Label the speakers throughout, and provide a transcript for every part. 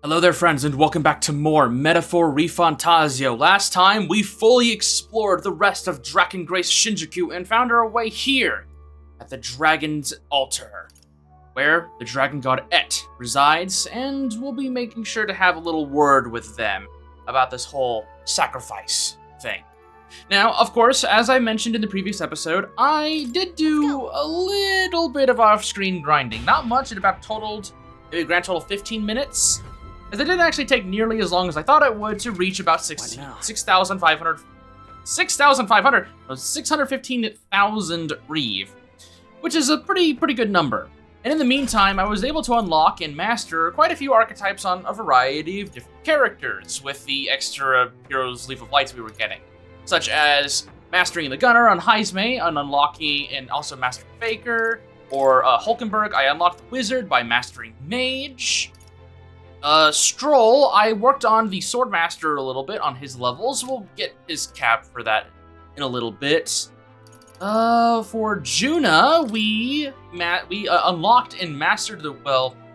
Speaker 1: Hello there, friends, and welcome back to more Metaphor Fantazio. Last time, we fully explored the rest of Dragongrace Shinjuku and found our way here at the Dragon's Altar, where the Dragon God Et resides, and we'll be making sure to have a little word with them about this whole sacrifice thing. Now, of course, as I mentioned in the previous episode, I did do a little bit of off-screen grinding. Not much, it about totaled, a grand total of 15 minutes. As it didn't actually take nearly as long as I thought it would to reach about 615,000 Reeve, which is a pretty good number. And in the meantime, I was able to unlock and master quite a few archetypes on a variety of different characters with the extra Hero's Leaf of Lights we were getting, such as mastering the Gunner on Heisme, and unlocking and also mastering Faker, or Hulkenberg, I unlocked the Wizard by mastering Mage. Stroll, I worked on the Swordmaster a little bit on his levels. We'll get his cap for that in a little bit. For Juna, we unlocked and mastered the,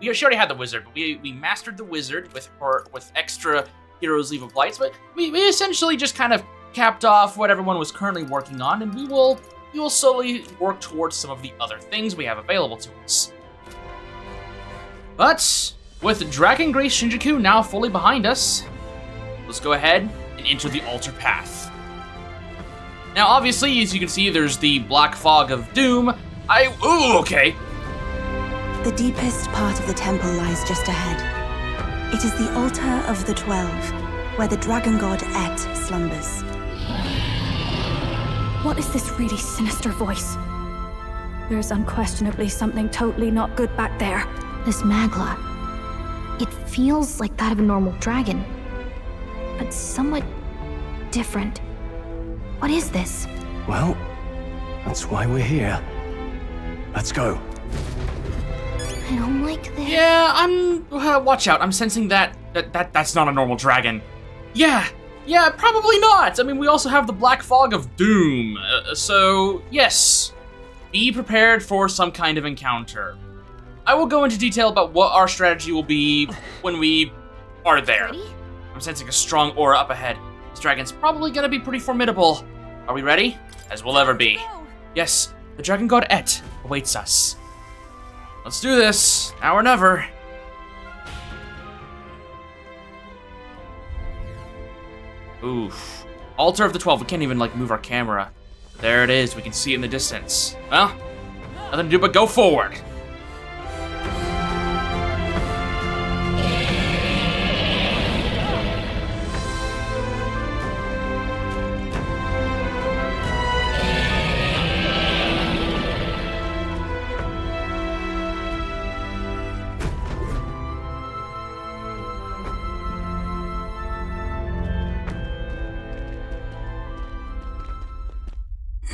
Speaker 1: she already had the Wizard, but we mastered the Wizard with extra Hero's Leaf of Lights, but we essentially just kind of capped off what everyone was currently working on, and we will slowly work towards some of the other things we have available to us. But with Dragongrace Shinjuku now fully behind us, let's go ahead and enter the altar path. Now, obviously, as you can see, there's the black fog of doom. Okay.
Speaker 2: The deepest part of the temple lies just ahead. It is the altar of the 12, where the dragon god Et slumbers.
Speaker 3: What is this really sinister voice? There's unquestionably something totally not good back there.
Speaker 4: This Magla. It feels like that of a normal dragon, but somewhat different. What is this?
Speaker 5: Well, that's why we're here. Let's go.
Speaker 4: I don't like this.
Speaker 1: Yeah, watch out. I'm sensing that's not a normal dragon. Yeah, probably not. I mean, we also have the black fog of doom. So, yes, be prepared for some kind of encounter. I will go into detail about what our strategy will be when we are there.
Speaker 4: Ready?
Speaker 1: I'm sensing a strong aura up ahead. This dragon's probably gonna be pretty formidable. Are we ready? As we'll ever be. Yes, the dragon god Et awaits us. Let's do this, now or never. Oof. Altar of the 12, we can't even move our camera. There it is, we can see it in the distance. Well, nothing to do but go forward.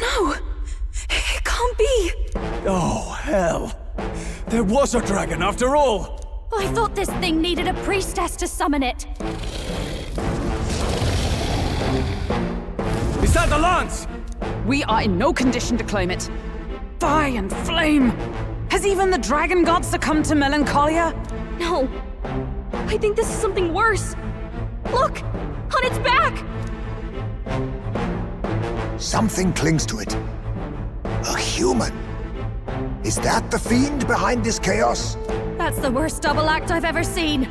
Speaker 2: No! It can't be!
Speaker 5: Oh, hell. There was a dragon after all.
Speaker 3: I thought this thing needed a priestess to summon it.
Speaker 5: Is that the lance?
Speaker 6: We are in no condition to claim it. Fire and flame! Has even the dragon god succumbed to melancholia?
Speaker 3: No. I think this is something worse. Look! On its back!
Speaker 7: Something clings to it. A human. Is that the fiend behind this chaos?
Speaker 3: That's the worst double act I've ever seen.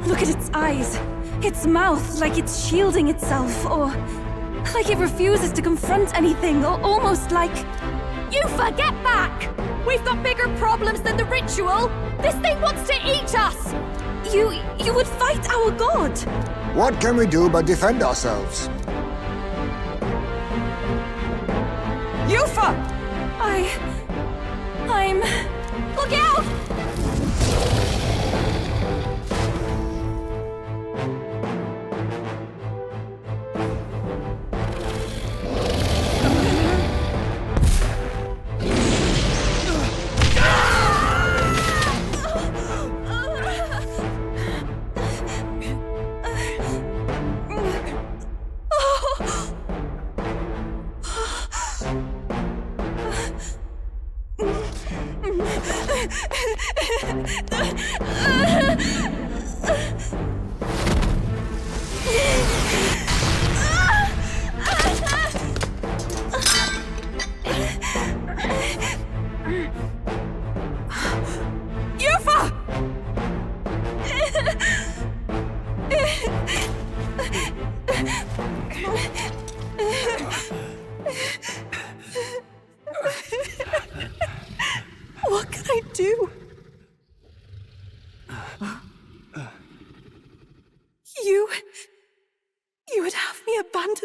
Speaker 2: Look at its eyes, its mouth, like it's shielding itself, or like it refuses to confront anything, or almost like...
Speaker 3: Yufa, get back! We've got bigger problems than the ritual! This thing wants to eat us!
Speaker 2: You would fight our god!
Speaker 7: What can we do but defend ourselves?
Speaker 6: Yufa!
Speaker 2: I'm...
Speaker 3: Look out!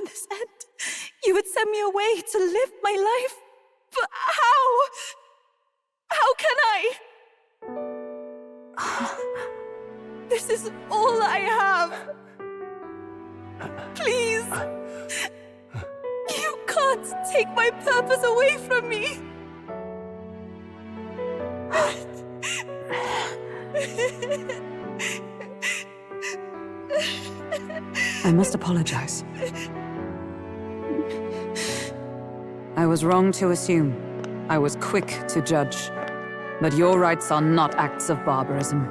Speaker 2: to this end. You would send me away to live my life. But how? How can I? This is all I have. Please. You can't take my purpose away from me.
Speaker 6: I must apologize. I was wrong to assume. I was quick to judge. But your rights are not acts of barbarism.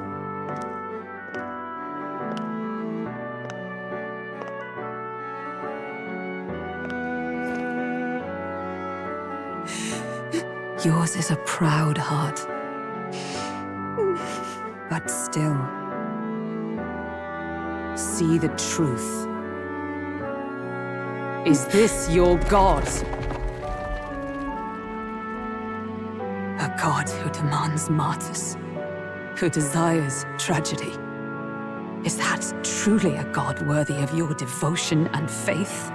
Speaker 6: Yours is a proud heart. But still, see the truth. Is this your god? A god who demands martyrs, who desires tragedy. Is that truly a god worthy of your devotion and faith?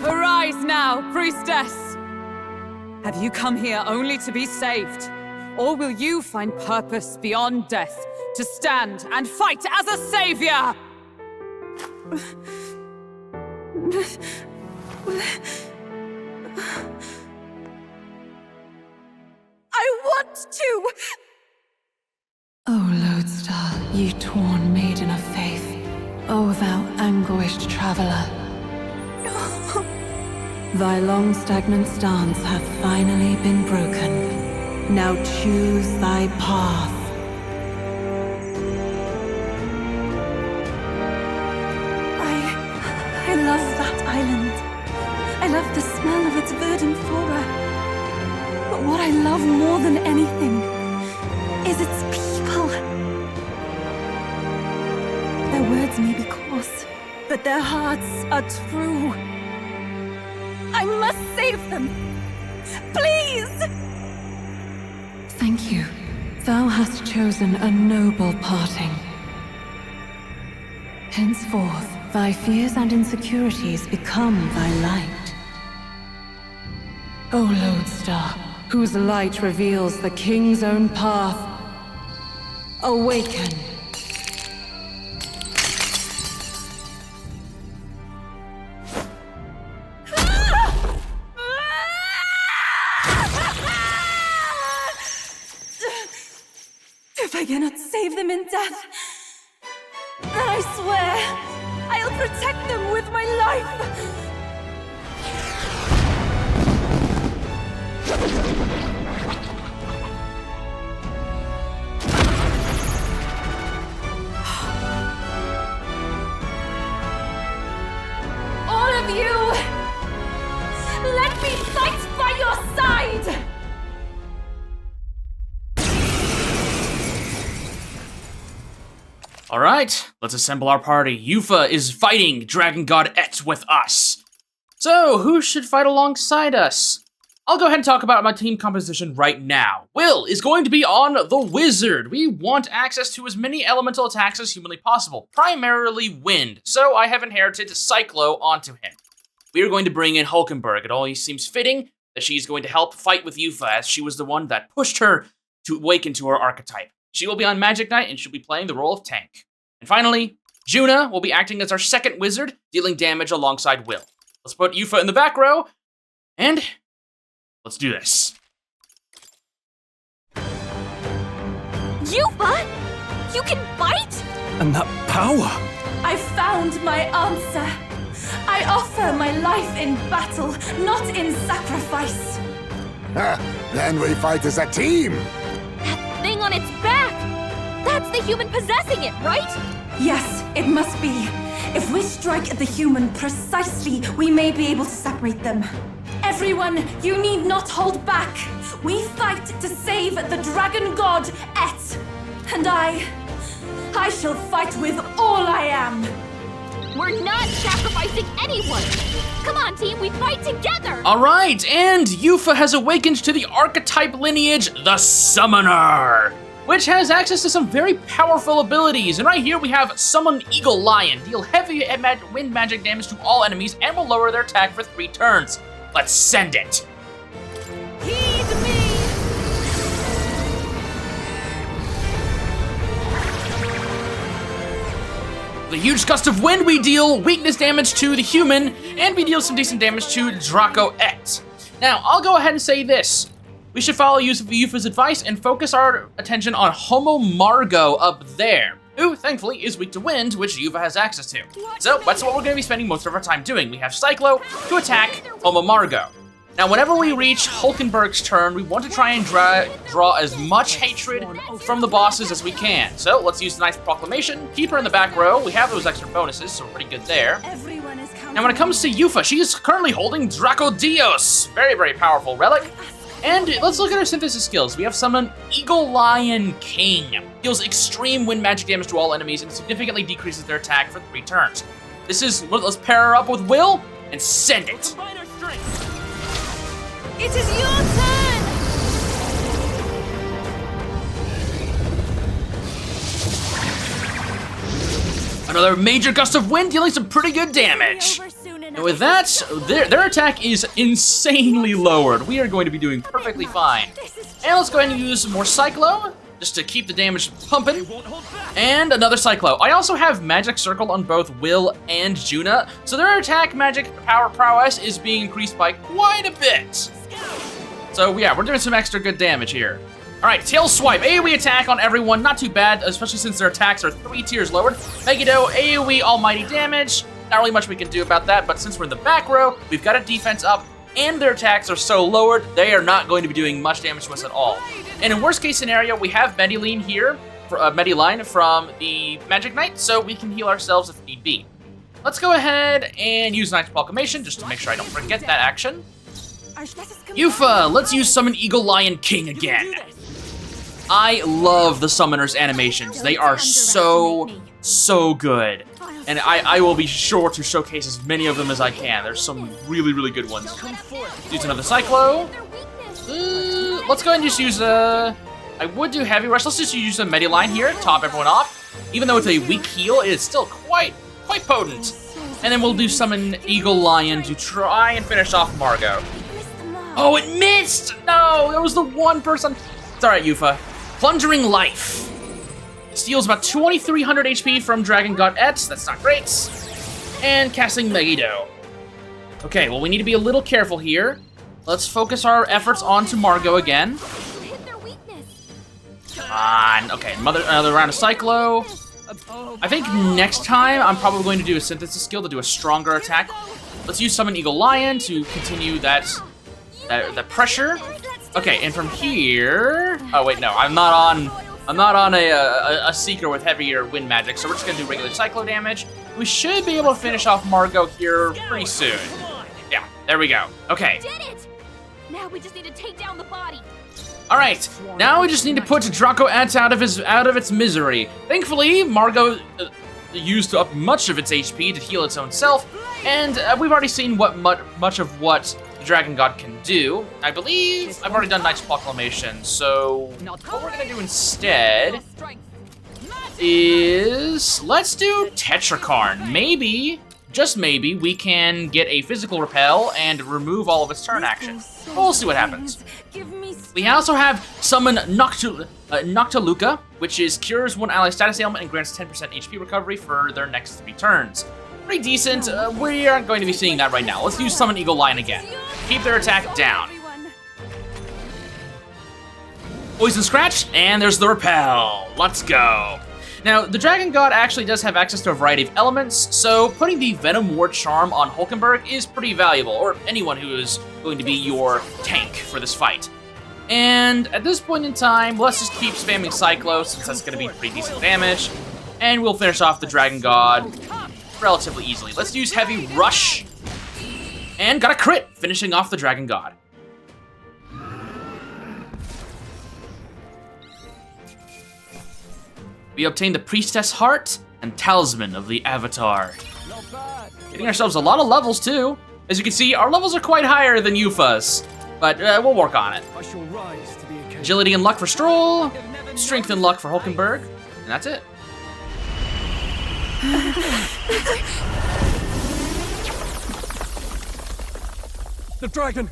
Speaker 6: Arise now, priestess! Have you come here only to be saved? Or will you find purpose beyond death, to stand and fight as a savior?
Speaker 2: I want to!
Speaker 8: O lodestar, ye torn maiden of faith, O thou anguished traveler, thy long stagnant stance hath finally been broken. Now choose thy path.
Speaker 2: I love that island. I love the smell of its verdant flora. But what I love more than anything is its people. Their words may be coarse, but their hearts are true. I must save them. Please!
Speaker 8: Thank you. Thou hast chosen a noble parting. Henceforth, thy fears and insecurities become thy light. O lodestar, whose light reveals the king's own path, awaken.
Speaker 2: If I cannot save them in death, then I swear I'll protect them with my life! All of you! Let me fight by your side!
Speaker 1: Alright, let's assemble our party. Yufa is fighting Dragon God Et with us. So, who should fight alongside us? I'll go ahead and talk about my team composition right now. Will is going to be on the Wizard. We want access to as many elemental attacks as humanly possible, primarily wind, so I have inherited Cyclo onto him. We are going to bring in Hulkenberg. It always seems fitting that she's going to help fight with Yufa, as she was the one that pushed her to awaken to her archetype. She will be on Magic Knight, and she'll be playing the role of tank. And finally, Juna will be acting as our second wizard, dealing damage alongside Will. Let's put Yufa in the back row, and let's do this.
Speaker 3: Yufa? You can bite?
Speaker 5: And that power!
Speaker 2: I found my answer. I offer my life in battle, not in sacrifice.
Speaker 7: Then we fight as a team!
Speaker 3: That thing on its back! That's the human possessing it, right?
Speaker 2: Yes, it must be. If we strike at the human precisely, we may be able to separate them. Everyone, you need not hold back. We fight to save the dragon god Et. And I shall fight with all I am.
Speaker 3: We're not sacrificing anyone! Come on, team, we fight together!
Speaker 1: Alright, and Yufa has awakened to the archetype lineage, the Summoner. which has access to some very powerful abilities. And right here we have Summon Eagle Lion. Deal heavy wind magic damage to all enemies and will lower their attack for 3 turns. Let's send it.
Speaker 3: Heed me!
Speaker 1: With a huge gust of wind, we deal weakness damage to the human, and we deal some decent damage to Draco Et. Now, I'll go ahead and say this. We should follow Yufa's advice and focus our attention on Homo Margo up there, who, thankfully, is weak to wind, which Yufa has access to. So, that's what we're going to be spending most of our time doing. We have Cyclo to attack Homo Margo. Now, whenever we reach Hulkenberg's turn, we want to try and draw as much hatred from the bosses as we can. So, let's use the Ninth Proclamation, keep her in the back row. We have those extra bonuses, so we're pretty good there. Now, when it comes to Yufa, she is currently holding Draco Dios. Very, very powerful relic. And let's look at her synthesis skills. We have Summon Eagle Lion King. Deals extreme wind magic damage to all enemies and significantly decreases their attack for 3 turns. Let's pair her up with Will and send it.
Speaker 3: It is your turn!
Speaker 1: Another major gust of wind dealing some pretty good damage. And with that, their attack is insanely lowered. We are going to be doing perfectly fine. And let's go ahead and use more Cyclo, just to keep the damage pumping. And another Cyclo. I also have Magic Circle on both Will and Juna, so their attack magic prowess is being increased by quite a bit. So yeah, we're doing some extra good damage here. All right, Tail Swipe, AoE attack on everyone, not too bad, especially since their attacks are 3 tiers lowered. Megiddo, AoE almighty damage. Not really much we can do about that, but since we're in the back row, we've got a defense up, and their attacks are so lowered, they are not going to be doing much damage to us at all. And in worst case scenario, we have Mediline here, Mediline from the Magic Knight, so we can heal ourselves if need be. Let's go ahead and use Knight's Proclamation, just to make sure I don't forget that action. Yufa, let's use Summon Eagle Lion King again. I love the Summoner's animations. They are so good. And I will be sure to showcase as many of them as I can. There's some really, really good ones. Use another Cyclo. Let's go ahead and just use I would do Heavy Rush. Let's just use a Mediline here, top everyone off. Even though it's a weak heal, it is still quite potent. And then we'll do Summon Eagle Lion to try and finish off Margo. Oh, it missed! No, that was the one person. It's alright, Yufa. Plundering Life. Steals about 2,300 HP from Dragon God Et. That's not great. And casting Megiddo. Okay, well, we need to be a little careful here. Let's focus our efforts onto Margo again. Come on. Okay, another round of Cyclo. I think next time I'm probably going to do a synthesis skill to do a stronger attack. Let's use Summon Eagle Lion to continue that pressure. Okay, and from here... Oh, wait, no. I'm not on a Seeker with heavier wind magic, so we're just going to do regular Cyclo damage. We should be able to finish off Margo here pretty soon. Yeah, there we go. Okay.
Speaker 3: Did it! Now we just need to take down the body.
Speaker 1: All right, now we just need to put Draco Et out of its misery. Thankfully, Margo used up much of its HP to heal its own self, and we've already seen much of what the Dragon God can do. I believe I've already done Knight's Proclamation, so what we're gonna do instead is let's do Tetrakarn. Maybe, just maybe, we can get a physical repel and remove all of its turn action. We'll see what happens. We also have Summon Noctiluca, which is cures one ally status ailment and grants 10% HP recovery for their next 3 turns. Pretty decent. We aren't going to be seeing that right now. Let's use Summon Eagle Lion again. Keep their attack down. Poison Scratch, and there's the repel. Let's go. Now, the Dragon God actually does have access to a variety of elements, so putting the Venom Ward Charm on Hulkenberg is pretty valuable, or anyone who is going to be your tank for this fight. And at this point in time, let's just keep spamming Cyclo, since that's going to be pretty decent damage, and we'll finish off the Dragon God relatively easily. Let's use Heavy Rush, and got a crit, finishing off the Dragon God. We obtained the Priestess Heart and Talisman of the Avatar. Getting ourselves a lot of levels too. As you can see, our levels are quite higher than Yufa's, but we'll work on it. Agility and luck for Stroll. strength and luck for Hulkenberg, and that's it.
Speaker 5: The dragon!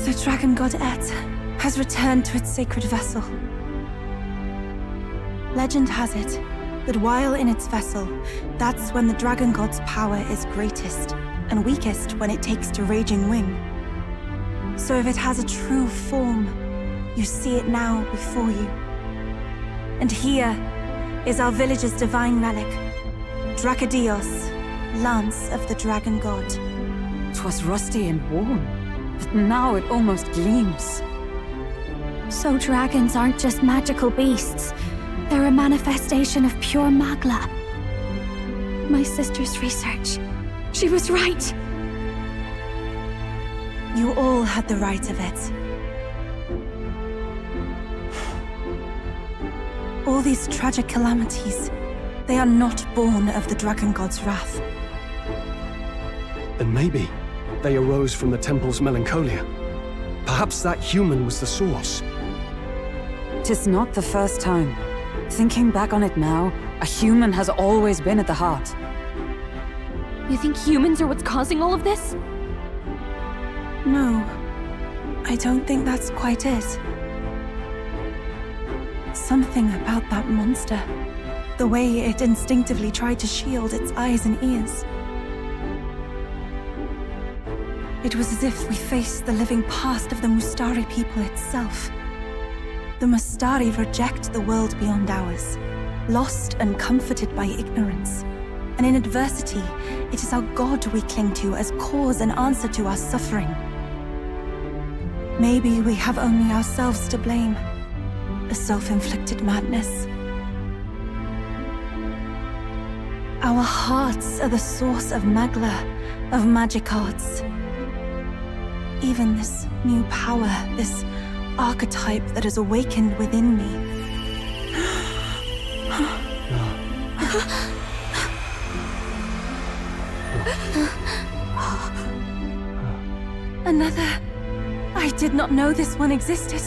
Speaker 2: The dragon god Et has returned to its sacred vessel. Legend has it that while in its vessel, that's when the dragon god's power is greatest, and weakest when it takes to raging wing. So if it has a true form, you see it now before you. And here is our village's divine relic, Dracodios, Lance of the Dragon God.
Speaker 6: 'Twas rusty and worn, but now it almost gleams.
Speaker 4: So dragons aren't just magical beasts. They're a manifestation of pure Magla. My sister's research. She was right.
Speaker 2: You all had the right of it. All these tragic calamities, they are not born of the Dragon God's wrath.
Speaker 5: Then maybe they arose from the temple's melancholia. Perhaps that human was the source.
Speaker 6: 'Tis not the first time. Thinking back on it now, a human has always been at the heart.
Speaker 4: You think humans are what's causing all of this?
Speaker 2: No, I don't think that's quite it. Something about that monster. The way it instinctively tried to shield its eyes and ears. It was as if we faced the living past of the Mustari people itself. The Mustari reject the world beyond ours, lost and comforted by ignorance. And in adversity, it is our God we cling to as cause and answer to our suffering. Maybe we have only ourselves to blame. A self-inflicted madness. Our hearts are the source of Magla, of magic arts. Even this new power, this archetype that has awakened within me. Another. I did not know this one existed.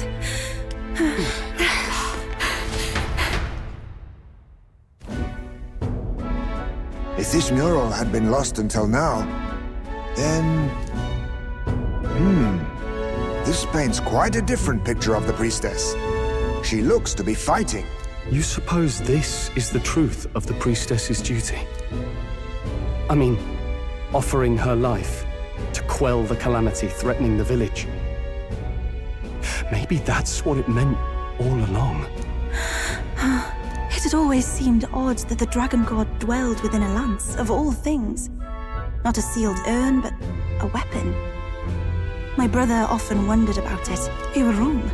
Speaker 7: If this mural had been lost until now, then... This paints quite a different picture of the priestess. She looks to be fighting.
Speaker 5: You suppose this is the truth of the priestess's duty? I mean, offering her life to quell the calamity threatening the village. Maybe that's what it meant all along.
Speaker 2: It had always seemed odd that the dragon god dwelled within a lance, of all things. Not a sealed urn, but a weapon. My brother often wondered about it. We were wrong.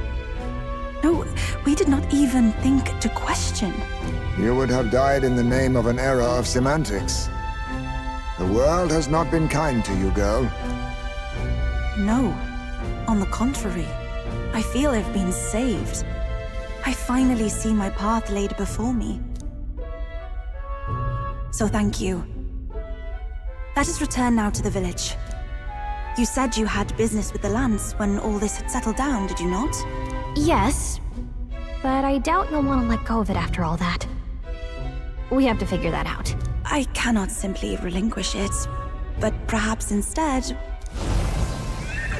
Speaker 2: No, we did not even think to question.
Speaker 7: You would have died in the name of an era of semantics. The world has not been kind to you, girl.
Speaker 2: No. On the contrary, I feel I've been saved. I finally see my path laid before me. So thank you. Let us return now to the village. You said you had business with the Lance when all this had settled down, did you not?
Speaker 4: Yes, but I doubt you'll want to let go of it after all that. We have to figure that out.
Speaker 2: I cannot simply relinquish it, but perhaps instead...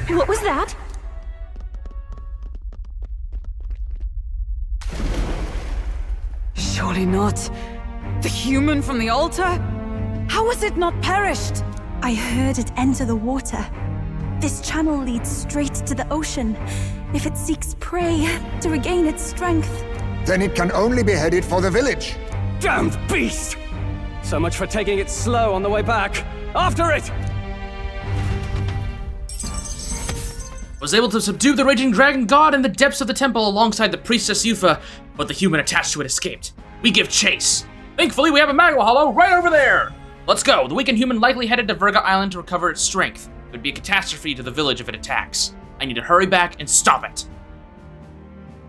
Speaker 4: What was that?
Speaker 6: Surely not. The human from the altar? How has it not perished?
Speaker 2: I heard it enter the water. This channel leads straight to the ocean. If it seeks prey to regain its strength...
Speaker 7: Then it can only be headed for the village.
Speaker 5: Damned beast! So much for taking it slow on the way back. After it!
Speaker 1: Was able to subdue the raging dragon god in the depths of the temple alongside the priestess Yufa, but the human attached to it escaped. We give chase. Thankfully, we have a Magma Hollow right over there. Let's go. The weakened human likely headed to Virga Island to recover its strength. It would be a catastrophe to the village if it attacks. I need to hurry back and stop it.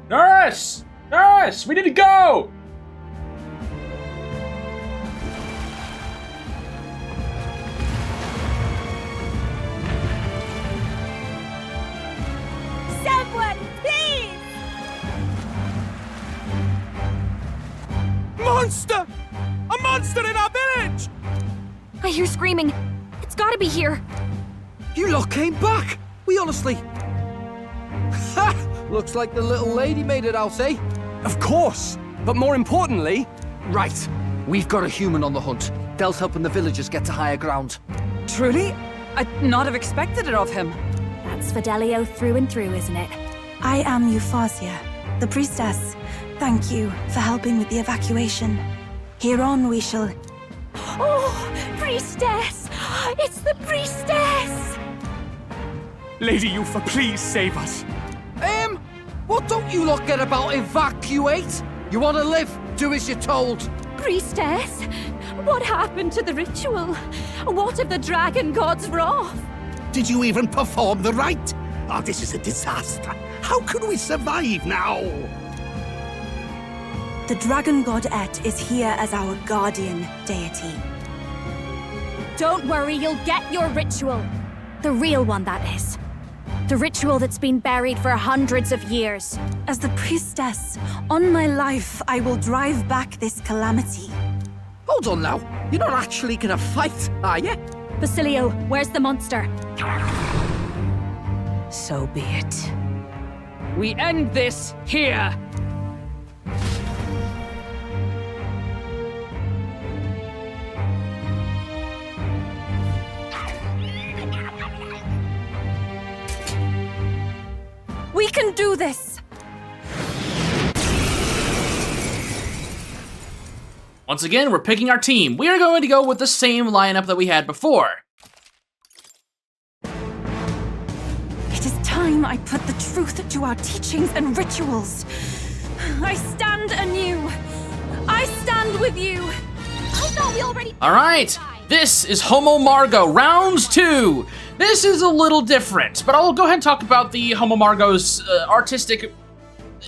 Speaker 1: Nurse! Yes, we need to go!
Speaker 3: Someone, please!
Speaker 9: Monster! A monster in our village!
Speaker 4: I hear screaming. It's gotta be here.
Speaker 9: You lot came back! We honestly... Ha! Looks like the little lady made it out, eh?
Speaker 5: Of course! But more importantly...
Speaker 9: Right. We've got a human on the hunt. Del's helping the villagers get to higher ground.
Speaker 6: Truly? I'd not have expected it of him.
Speaker 4: That's Fidelio through and through, isn't it?
Speaker 2: I am Euphausia, the priestess. Thank you for helping with the evacuation. Here on we shall...
Speaker 3: Oh, priestess! It's the priestess!
Speaker 9: Lady Yufa, please save us. What don't you lot get about evacuate? You want to live? Do as you're told.
Speaker 3: Priestess, what happened to the ritual? What of the dragon god's wrath?
Speaker 10: Did you even perform the rite? Oh, this is a disaster. How can we survive now?
Speaker 2: The dragon god Et is here as our guardian deity.
Speaker 3: Don't worry, you'll get your ritual.
Speaker 4: The real one, that is. The ritual that's been buried for hundreds of years.
Speaker 2: As the priestess, on my life, I will drive back this calamity.
Speaker 9: Hold on now. You're not actually gonna fight, are you?
Speaker 4: Basilio, where's the monster?
Speaker 2: So be it.
Speaker 6: We end this here.
Speaker 2: We can do this!
Speaker 1: Once again, we're picking our team. We are going to go with the same lineup that we had before.
Speaker 2: It is time I put the truth to our teachings and rituals. I stand anew. I stand with you.
Speaker 3: I thought we already...
Speaker 1: All right, this is Homo Margo, round 2. This is a little different, but I'll go ahead and talk about the Homo Margo's artistic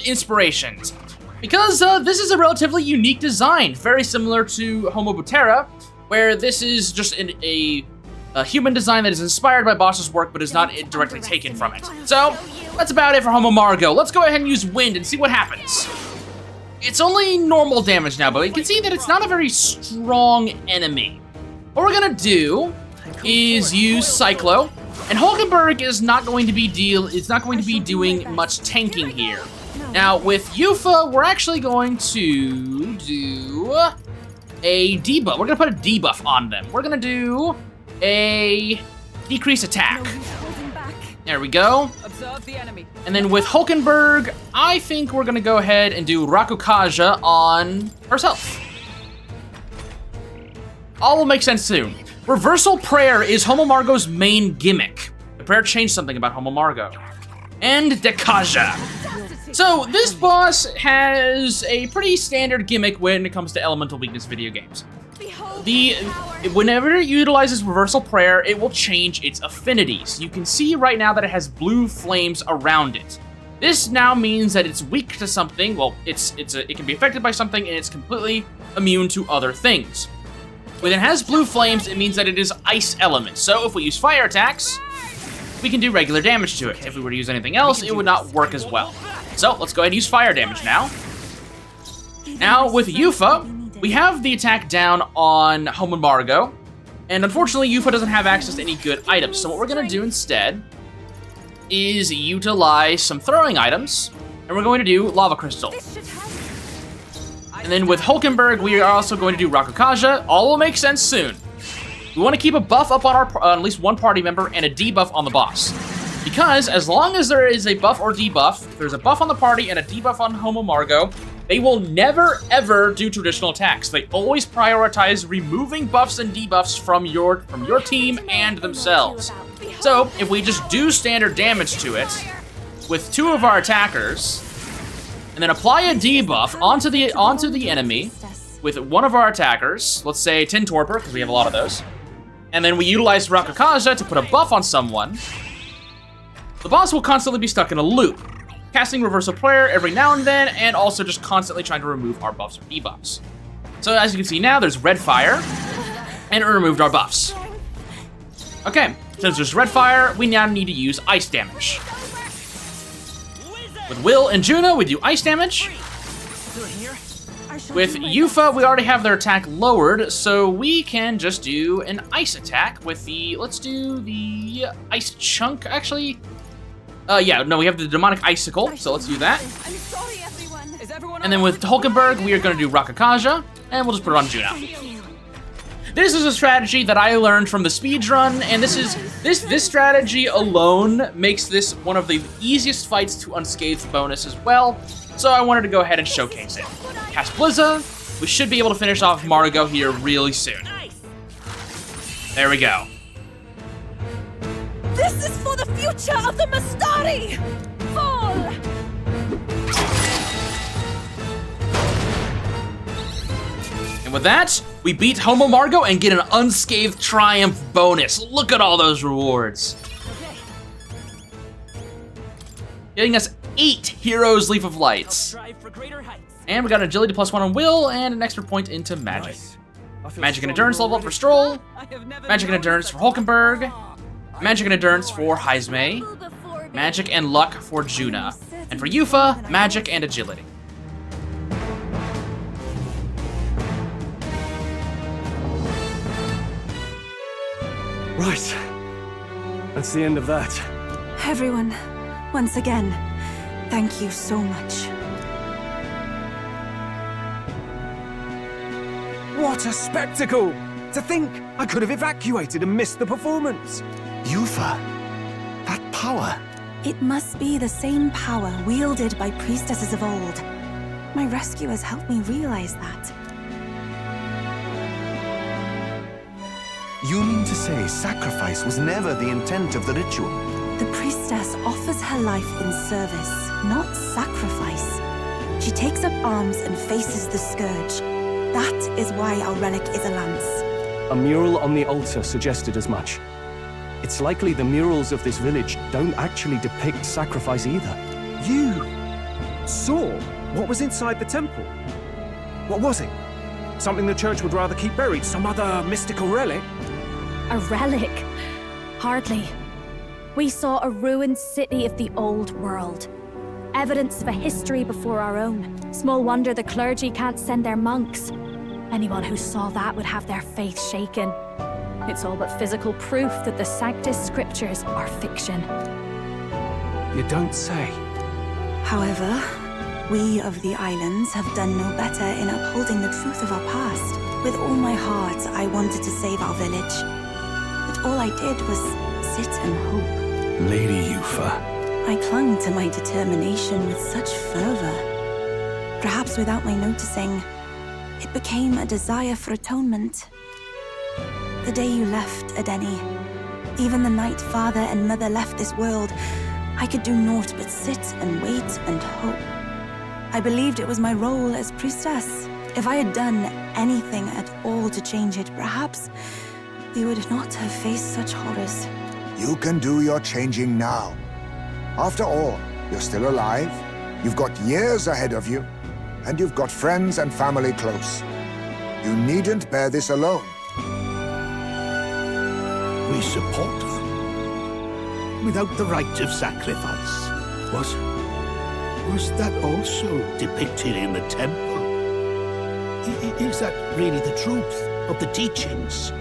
Speaker 1: inspirations. Because this is a relatively unique design, very similar to Homo Butera, where this is just a human design that is inspired by Bosch's work, but is not directly taken from it. So, that's about it for Homo Margo. Let's go ahead and use Wind and see what happens. It's only normal damage now, but you can see that it's not a very strong enemy. What we're gonna do is use Cyclo, and Hulkenberg is not going to be doing much tanking here. Now with Yufa, we're actually going to do a debuff. We're gonna put a debuff on them. We're gonna do a decrease attack. There we go.
Speaker 6: Observe the enemy.
Speaker 1: And then with Hulkenberg, I think we're gonna go ahead and do Rakukaja on herself. All will make sense soon. Reversal Prayer is Homo Margo's main gimmick. The prayer changed something about Homo Margo. And Dekaja. So this boss has a pretty standard gimmick when it comes to elemental weakness video games. Whenever it utilizes Reversal Prayer, it will change its affinities. You can see right now that it has blue flames around it. This now means that it's weak to something. Well, it can be affected by something, and it's completely immune to other things. When it has blue flames, it means that it is ice element. So if we use fire attacks, we can do regular damage to it. If we were to use anything else, it would not work as well. So let's go ahead and use fire damage now. Now with Yufa, we have the attack down on Homo Margo, and unfortunately Yufa doesn't have access to any good items. So what we're gonna do instead is utilize some throwing items, and we're going to do Lava Crystal. And then with Hulkenberg, we are also going to do Rakukaja. All will make sense soon. We want to keep a buff up on our at least one party member and a debuff on the boss. Because as long as there is a buff or debuff, there's a buff on the party and a debuff on Homo Margo, they will never ever do traditional attacks. They always prioritize removing buffs and debuffs from your team and themselves. So if we just do standard damage to it with 2 of our attackers, and then apply a debuff onto the enemy with one of our attackers, let's say Tin Torpor, because we have a lot of those, and then we utilize Rakukaja to put a buff on someone, the boss will constantly be stuck in a loop. casting Reversal Prayer every now and then, and also just constantly trying to remove our buffs or debuffs. So as you can see now, there's red fire, and it removed our buffs. Okay, since there's red fire, we now need to use ice damage. With Will and Juno, we do ice damage. With Yufa, we already have their attack lowered, so we can just do an ice attack with the, let's do the ice chunk, actually. Yeah, no, we have the demonic icicle, so let's do that.
Speaker 3: I'm sorry, everyone. Is everyone
Speaker 1: And then with Hulkenberg, we are gonna do Rakakaja, and we'll just put it on Juno. This is a strategy that I learned from the speedrun, and this strategy alone makes this one of the easiest fights to unscathed bonus as well, so I wanted to go ahead and showcase it. Cast Blizza, we should be able to finish off Margot here really soon. There we go.
Speaker 3: This is for the future of the Mastari! Fall!
Speaker 1: And with that, we beat Homo Margot and get an unscathed triumph bonus. Look at all those rewards. Getting us 8 Heroes Leaf of Lights. And we got an agility +1 on Will and an extra point into Magic. Magic and Endurance level up for Stroll. Magic and Endurance for Hulkenberg. Magic and Endurance for Heismay. Magic and Luck for Juna. And for Yufa, Magic and Agility.
Speaker 5: Right. That's the end of that.
Speaker 2: Everyone, once again, thank you so much.
Speaker 9: What a spectacle! To think I could have evacuated and missed the performance.
Speaker 7: Yufa, that power.
Speaker 2: It must be the same power wielded by priestesses of old. My rescuers helped me realize that.
Speaker 7: You mean to say sacrifice was never the intent of the ritual?
Speaker 2: The priestess offers her life in service, not sacrifice. She takes up arms and faces the scourge. That is why our relic is a lance.
Speaker 5: A mural on the altar suggested as much. It's likely the murals of this village don't actually depict sacrifice either.
Speaker 9: You saw what was inside the temple? What was it? Something the church would rather keep buried? Some other mystical relic?
Speaker 4: A relic? Hardly. We saw a ruined city of the old world. Evidence of a history before our own. Small wonder the clergy can't send their monks. Anyone who saw that would have their faith shaken. It's all but physical proof that the Sanctus Scriptures are fiction.
Speaker 9: You don't say.
Speaker 2: However, we of the islands have done no better in upholding the truth of our past. With all my heart, I wanted to save our village. But all I did was sit and hope.
Speaker 10: Lady Yufa.
Speaker 2: I clung to my determination with such fervor. Perhaps without my noticing, it became a desire for atonement. The day you left, Adeni, even the night father and mother left this world, I could do naught but sit and wait and hope. I believed it was my role as priestess. If I had done anything at all to change it, perhaps we would not have faced such horrors.
Speaker 7: You can do your changing now. After all, you're still alive, you've got years ahead of you, and you've got friends and family close. You needn't bear this alone.
Speaker 10: We support her. Without the rite of sacrifice. Was that also depicted in the temple? Is that really the truth of the teachings?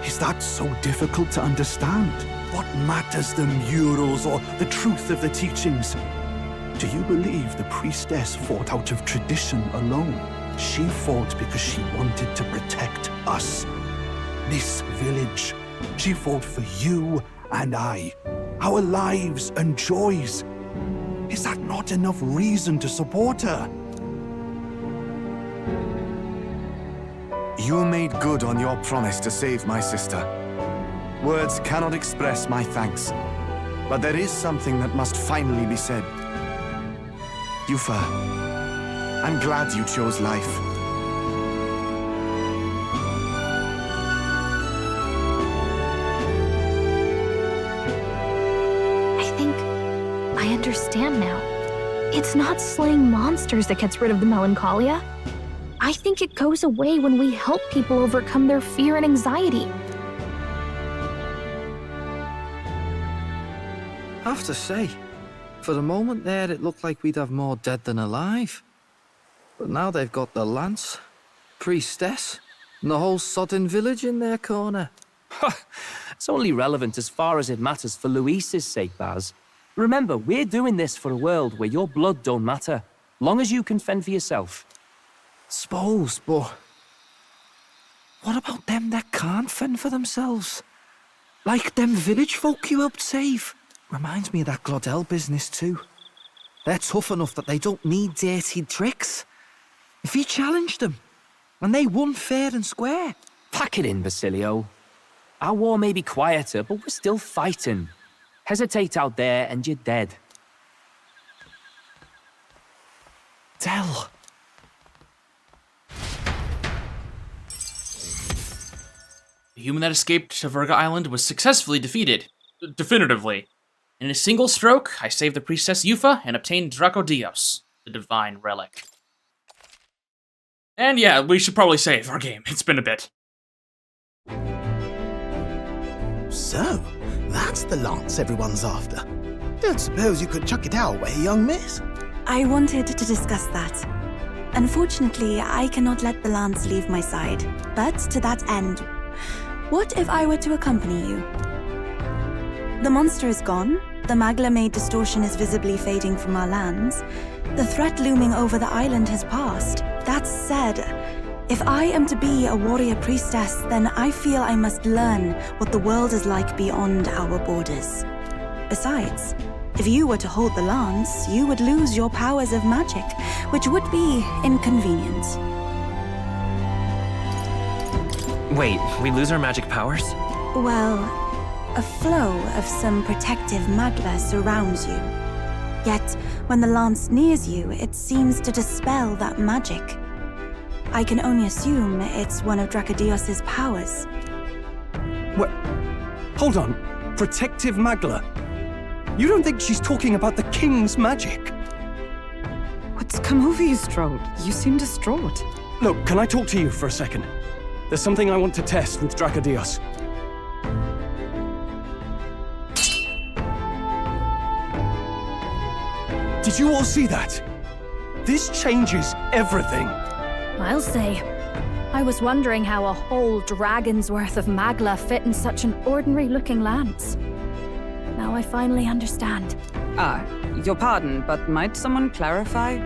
Speaker 11: Is that so difficult to understand? What matters the murals or the truth of the teachings? Do you believe the priestess fought out of tradition alone? She fought because she wanted to protect us. This village. She fought for you and I. Our lives and joys. Is that not enough reason to support her?
Speaker 12: You made good on your promise to save my sister. Words cannot express my thanks. But there is something that must finally be said. Yufa, I'm glad you chose life.
Speaker 4: I think I understand now. It's not slaying monsters that gets rid of the melancholia. I think it goes away when we help people overcome their fear and anxiety.
Speaker 9: I have to say, for the moment there, it looked like we'd have more dead than alive. But now they've got the lance, priestess, and the whole sodden village in their corner.
Speaker 13: It's only relevant as far as it matters for Luis's sake, Baz. Remember, we're doing this for a world where your blood don't matter, long as you can fend for yourself.
Speaker 9: Suppose, but what about them that can't fend for themselves? Like them village folk you helped save. Reminds me of that Glodell business too. They're tough enough that they don't need dirty tricks. If you challenged them, and they won fair and square.
Speaker 13: Pack it in, Basilio. Our war may be quieter, but we're still fighting. Hesitate out there and you're dead.
Speaker 9: Del.
Speaker 1: The human that escaped to Virga Island was successfully defeated. Definitively. In a single stroke, I saved the priestess Yufa and obtained Dracodios, the divine relic. And yeah, we should probably save our game. It's been a bit.
Speaker 10: So, that's the lance everyone's after. Don't suppose you could chuck it our way, young miss?
Speaker 14: I wanted to discuss that. Unfortunately, I cannot let the lance leave my side. But to that end, what if I were to accompany you? The monster is gone, the Magla-made distortion is visibly fading from our lands, the threat looming over the island has passed. That said, if I am to be a warrior priestess, then I feel I must learn what the world is like beyond our borders. Besides, if you were to hold the lance, you would lose your powers of magic, which would be inconvenient.
Speaker 15: Wait, we lose our magic powers?
Speaker 14: Well, a flow of some protective magla surrounds you. Yet, when the lance nears you, it seems to dispel that magic. I can only assume it's one of Dracodios' powers.
Speaker 5: What? Hold on. Protective magla? You don't think she's talking about the king's magic?
Speaker 6: What's come over you, Strode? You seem distraught.
Speaker 5: Look, can I talk to you for a second? There's something I want to test with Dracodios. Did you all see that? This changes everything.
Speaker 4: I'll say. I was wondering how a whole dragon's worth of magla fit in such an ordinary-looking lance. Now I finally understand.
Speaker 6: Your pardon, but might someone clarify?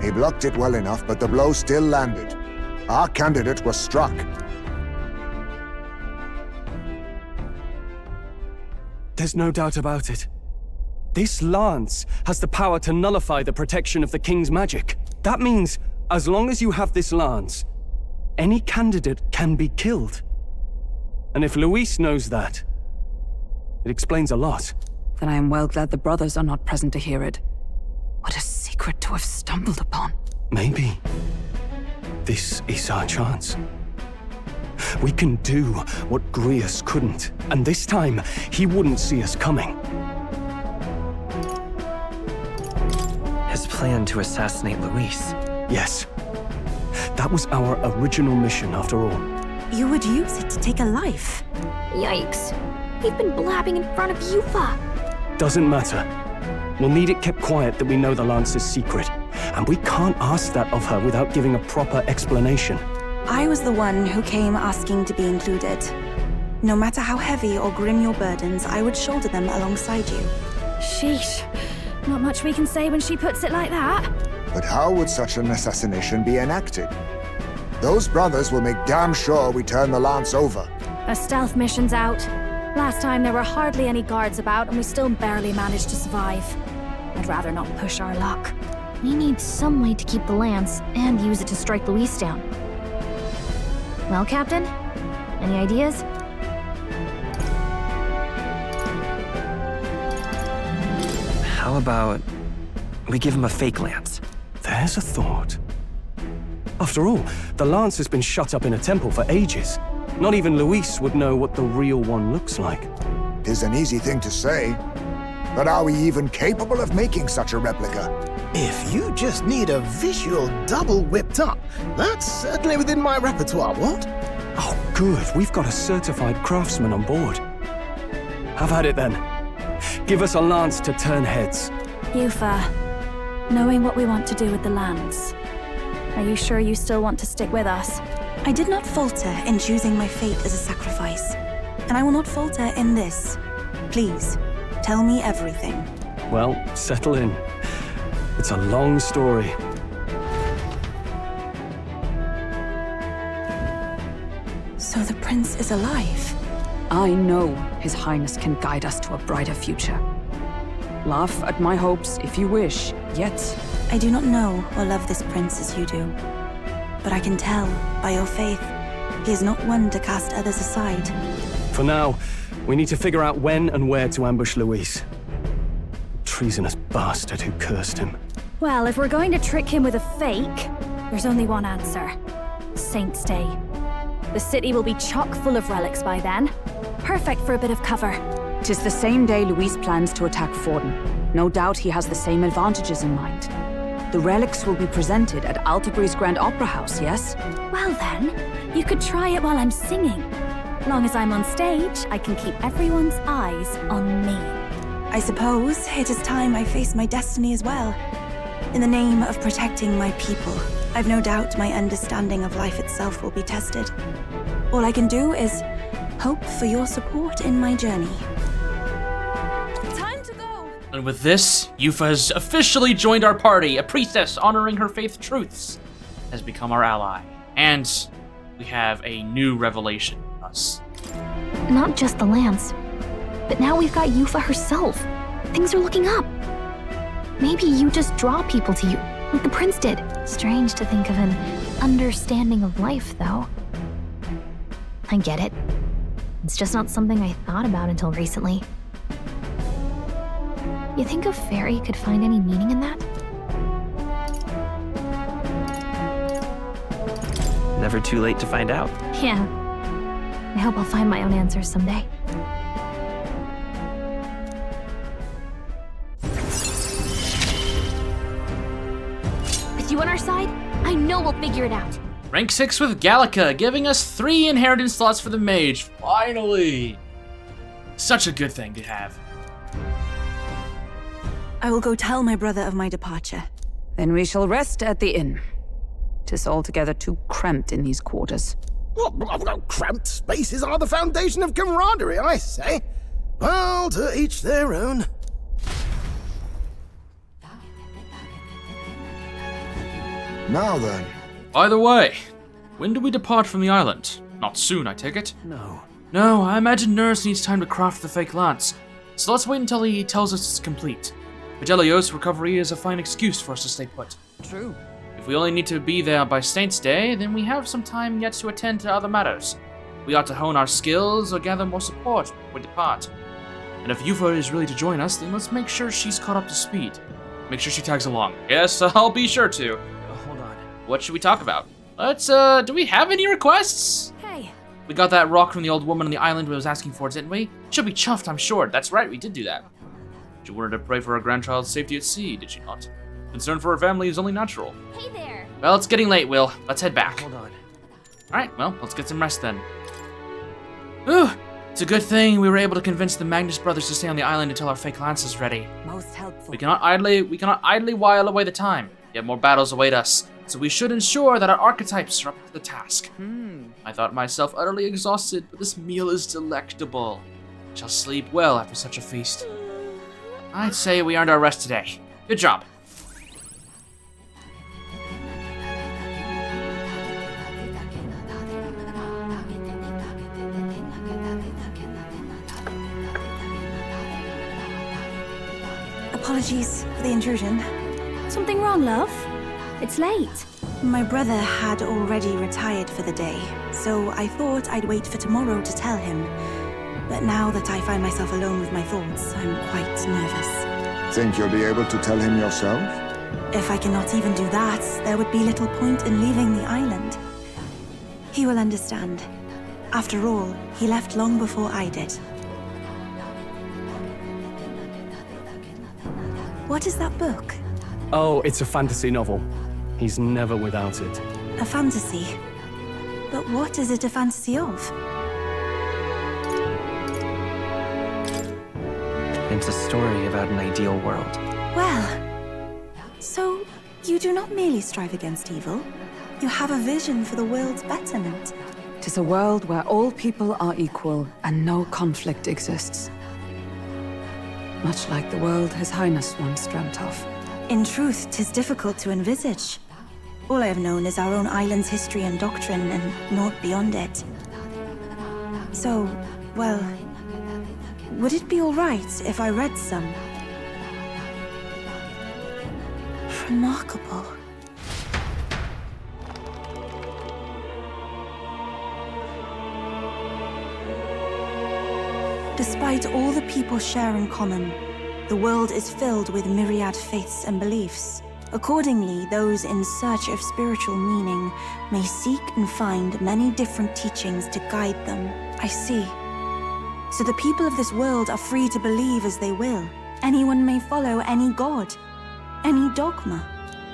Speaker 7: He blocked it well enough, but the blow still landed. Our candidate was struck.
Speaker 5: There's no doubt about it. This lance has the power to nullify the protection of the king's magic. That means, as long as you have this lance, any candidate can be killed. And if Luis knows that, it explains a lot.
Speaker 6: Then I am well glad the brothers are not present to hear it. What a secret to have stumbled upon.
Speaker 5: Maybe this is our chance. We can do what Grius couldn't, and this time, he wouldn't see us coming.
Speaker 15: His plan to assassinate Luis.
Speaker 5: Yes. That was our original mission, after all.
Speaker 14: You would use it to take a life?
Speaker 4: Yikes. We've been blabbing in front of Yufa.
Speaker 5: Doesn't matter. We'll need it kept quiet that we know the Lance's secret. And we can't ask that of her without giving a proper explanation.
Speaker 14: I was the one who came asking to be included. No matter how heavy or grim your burdens, I would shoulder them alongside you.
Speaker 4: Sheesh. Not much we can say when she puts it like that.
Speaker 7: But how would such an assassination be enacted? Those brothers will make damn sure we turn the lance over.
Speaker 4: A stealth mission's out. Last time there were hardly any guards about and we still barely managed to survive. I'd rather not push our luck.
Speaker 16: We need some way to keep the lance and use it to strike Luis down. Well, Captain? Any ideas?
Speaker 15: How about we give him a fake lance?
Speaker 5: There's a thought. After all, the lance has been shut up in a temple for ages. Not even Luis would know what the real one looks like.
Speaker 7: Tis an easy thing to say. But are we even capable of making such a replica?
Speaker 17: If you just need a visual double whipped up, that's certainly within my repertoire, what?
Speaker 5: Oh, good. We've got a certified craftsman on board. Have at it then. Give us a lance to turn heads.
Speaker 4: Yufa, knowing what we want to do with the lands, are you sure you still want to stick with us?
Speaker 14: I did not falter in choosing my fate as a sacrifice, and I will not falter in this. Please, tell me everything.
Speaker 5: Well, settle in. It's a long story.
Speaker 14: So the prince is alive?
Speaker 6: I know His Highness can guide us to a brighter future. Laugh at my hopes if you wish, yet...
Speaker 14: I do not know or love this prince as you do. But I can tell, by your faith, he is not one to cast others aside.
Speaker 5: For now, we need to figure out when and where to ambush Luis. Treasonous bastard who cursed him.
Speaker 4: Well, if we're going to trick him with a fake, there's only one answer. Saint's Day. The city will be chock full of relics by then. Perfect for a bit of cover.
Speaker 6: 'Tis the same day Luis plans to attack Forden. No doubt he has the same advantages in mind. The relics will be presented at Altabri's Grand Opera House, yes?
Speaker 4: Well then, you could try it while I'm singing. Long as I'm on stage, I can keep everyone's eyes on me.
Speaker 14: I suppose it is time I face my destiny as well. In the name of protecting my people, I've no doubt my understanding of life itself will be tested. All I can do is hope for your support in my journey.
Speaker 2: Time to go!
Speaker 1: And with this, Yufa has officially joined our party. A priestess honoring her faith truths has become our ally. And we have a new revelation in us.
Speaker 16: Not just the lance, but now we've got Yufa herself. Things are looking up. Maybe you just draw people to you, like the prince did. Strange to think of an understanding of life, though. I get it. It's just not something I thought about until recently. You think a fairy could find any meaning in that?
Speaker 15: Never too late to find out.
Speaker 16: Yeah. I hope I'll find my own answers someday. With you on our side, I know we'll figure it out.
Speaker 1: Rank 6 with Gallica, giving us 3 inheritance slots for the mage. Finally! Such a good thing to have.
Speaker 14: I will go tell my brother of my departure.
Speaker 6: Then we shall rest at the inn. 'Tis altogether too cramped in these quarters.
Speaker 17: Cramped spaces are the foundation of camaraderie, I say. Well, to each their own.
Speaker 7: Now then.
Speaker 1: By the way, when do we depart from the island? Not soon, I take it?
Speaker 5: No.
Speaker 1: No, I imagine Nurse needs time to craft the fake lance. So let's wait until he tells us it's complete. Fidelio's recovery is a fine excuse for us to stay put.
Speaker 6: True.
Speaker 1: If we only need to be there by Saint's Day, then we have some time yet to attend to other matters. We ought to hone our skills or gather more support before we depart. And if Yufa is really to join us, then let's make sure she's caught up to speed. Make sure she tags along. Yes, I'll be sure to.
Speaker 15: Hold on.
Speaker 1: What should we talk about? Do we have any requests?
Speaker 4: Hey.
Speaker 1: We got that rock from the old woman on the island we was asking for, didn't we? She'll be chuffed, I'm sure. That's right, we did do that. She wanted to pray for her grandchild's safety at sea, did she not? Concern for her family is only natural.
Speaker 16: Hey there.
Speaker 1: Well, it's getting late, Will. Let's head back.
Speaker 15: Hold on.
Speaker 1: Alright, well, let's get some rest then. Whew! It's a good thing we were able to convince the Magnus brothers to stay on the island until our fake lance is ready.
Speaker 6: Most helpful.
Speaker 1: We cannot idly while away the time. Yet more battles await us, so we should ensure that our archetypes are up to the task. I thought myself utterly exhausted, but this meal is delectable. I shall sleep well after such a feast. I'd say we earned our rest today. Good job.
Speaker 14: Apologies for the intrusion.
Speaker 4: Something wrong, love? It's late.
Speaker 14: My brother had already retired for the day, so I thought I'd wait for tomorrow to tell him. But now that I find myself alone with my thoughts, I'm quite nervous.
Speaker 7: Think you'll be able to tell him yourself?
Speaker 14: If I cannot even do that, there would be little point in leaving the island. He will understand. After all, he left long before I did. What is that book?
Speaker 5: Oh, it's a fantasy novel. He's never without it.
Speaker 14: A fantasy? But what is it a fantasy of?
Speaker 15: It's a story about an ideal world.
Speaker 14: Well, so you do not merely strive against evil. You have a vision for the world's betterment.
Speaker 6: 'Tis a world where all people are equal and no conflict exists. Much like the world His Highness once dreamt of.
Speaker 14: In truth, 'tis difficult to envisage. All I have known is our own island's history and doctrine, and naught beyond it. So, well, would it be all right if I read some? Remarkable. Despite all the people share in common, the world is filled with myriad faiths and beliefs. Accordingly, those in search of spiritual meaning may seek and find many different teachings to guide them. I see. So the people of this world are free to believe as they will. Anyone may follow any god, any dogma.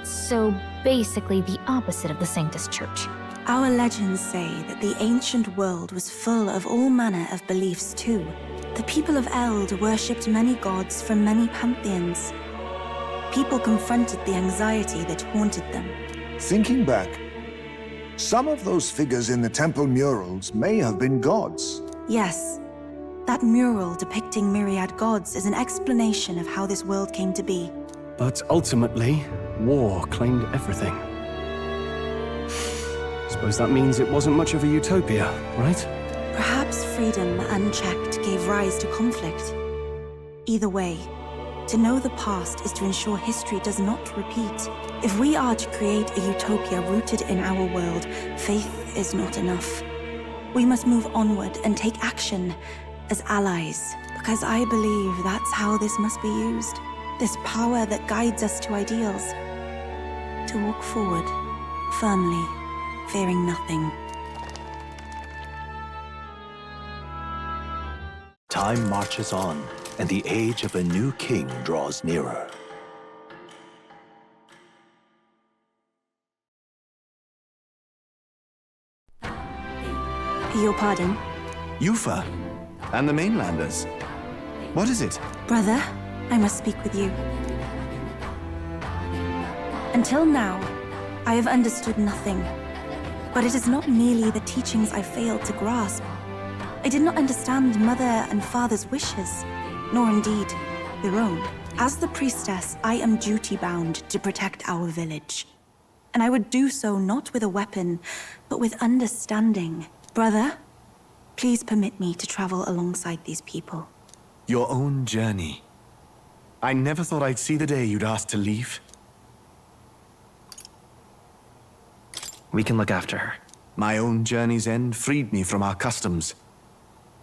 Speaker 16: So basically the opposite of the Sanctus Church.
Speaker 14: Our legends say that the ancient world was full of all manner of beliefs too. The people of Eld worshipped many gods from many pantheons. People confronted the anxiety that haunted them.
Speaker 7: Thinking back, some of those figures in the temple murals may have been gods.
Speaker 14: Yes, that mural depicting myriad gods is an explanation of how this world came to be.
Speaker 5: But ultimately, war claimed everything. Suppose that means it wasn't much of a utopia, right?
Speaker 14: Perhaps freedom unchecked gave rise to conflict. Either way, to know the past is to ensure history does not repeat. If we are to create a utopia rooted in our world, faith is not enough. We must move onward and take action as allies, because I believe that's how this must be used. This power that guides us to ideals. To walk forward, firmly, fearing nothing.
Speaker 11: Time marches on, and the age of a new king draws nearer.
Speaker 14: Your pardon?
Speaker 12: Yufa, and the mainlanders. What is it?
Speaker 14: Brother, I must speak with you. Until now, I have understood nothing. But it is not merely the teachings I failed to grasp. I did not understand Mother and Father's wishes, nor indeed their own. As the priestess, I am duty-bound to protect our village. And I would do so not with a weapon, but with understanding. Brother, please permit me to travel alongside these people.
Speaker 12: Your own journey. I never thought I'd see the day you'd ask to leave.
Speaker 15: We can look after her.
Speaker 12: My own journey's end freed me from our customs.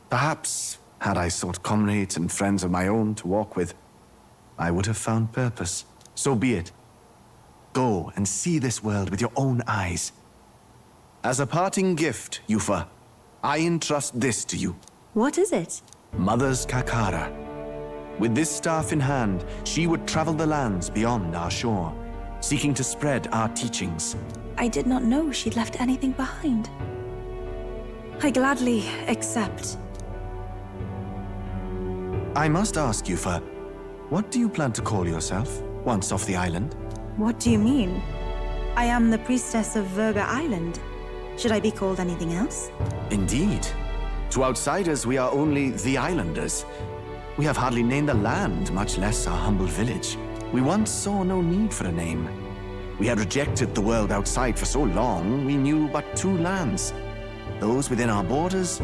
Speaker 12: Perhaps, had I sought comrades and friends of my own to walk with, I would have found purpose. So be it. Go and see this world with your own eyes. As a parting gift, Yufa, I entrust this to you.
Speaker 14: What is it?
Speaker 12: Mother's Kakara. With this staff in hand, she would travel the lands beyond our shore, seeking to spread our teachings.
Speaker 14: I did not know she'd left anything behind. I gladly accept.
Speaker 12: I must ask, Yufa, what do you plan to call yourself, once off the island?
Speaker 14: What do you mean? I am the priestess of Verga Island. Should I be called anything else?
Speaker 12: Indeed. To outsiders, we are only the islanders. We have hardly named the land, much less our humble village. We once saw no need for a name. We had rejected the world outside for so long, we knew but two lands. Those within our borders,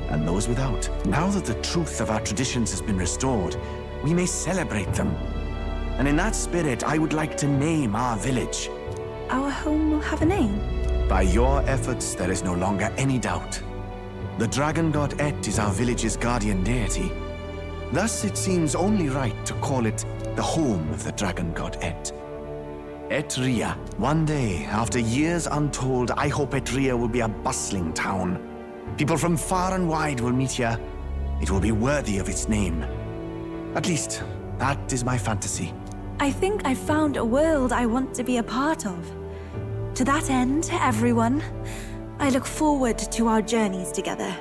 Speaker 12: and those without. Now that the truth of our traditions has been restored, we may celebrate them. And in that spirit, I would like to name our village.
Speaker 14: Our home will have a name?
Speaker 12: By your efforts, there is no longer any doubt. The dragon god Et is our village's guardian deity. Thus, it seems only right to call it the home of the dragon god Et. Etria. One day, after years untold, I hope Etria will be a bustling town. People from far and wide will meet here. It will be worthy of its name. At least, that is my fantasy.
Speaker 14: I think I've found a world I want to be a part of. To that end, everyone, I look forward to our journeys together.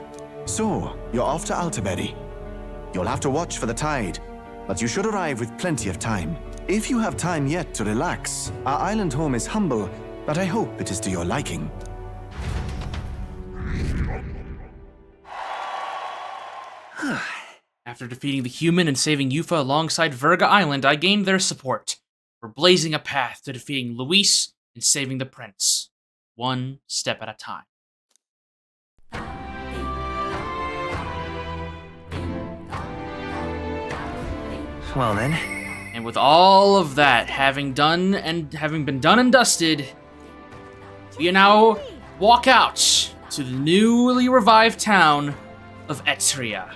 Speaker 12: So, you're off to Alterberry. You'll have to watch for the tide, but you should arrive with plenty of time. If you have time yet to relax, our island home is humble, but I hope it is to your liking.
Speaker 1: After defeating the human and saving Yufa alongside Verga Island, I gained their support for blazing a path to defeating Luis and saving the prince, one step at a time.
Speaker 15: Well then.
Speaker 1: And with all of that having been done and dusted, we now walk out to the newly revived town of Etria.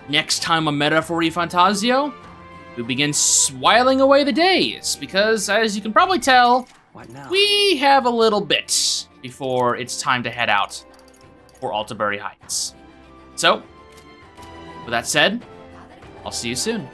Speaker 1: Next time on Meta for Fantazio, we begin whiling away the days, because as you can probably tell, we have a little bit before it's time to head out for Alterberry Heights. So, with that said, I'll see you soon.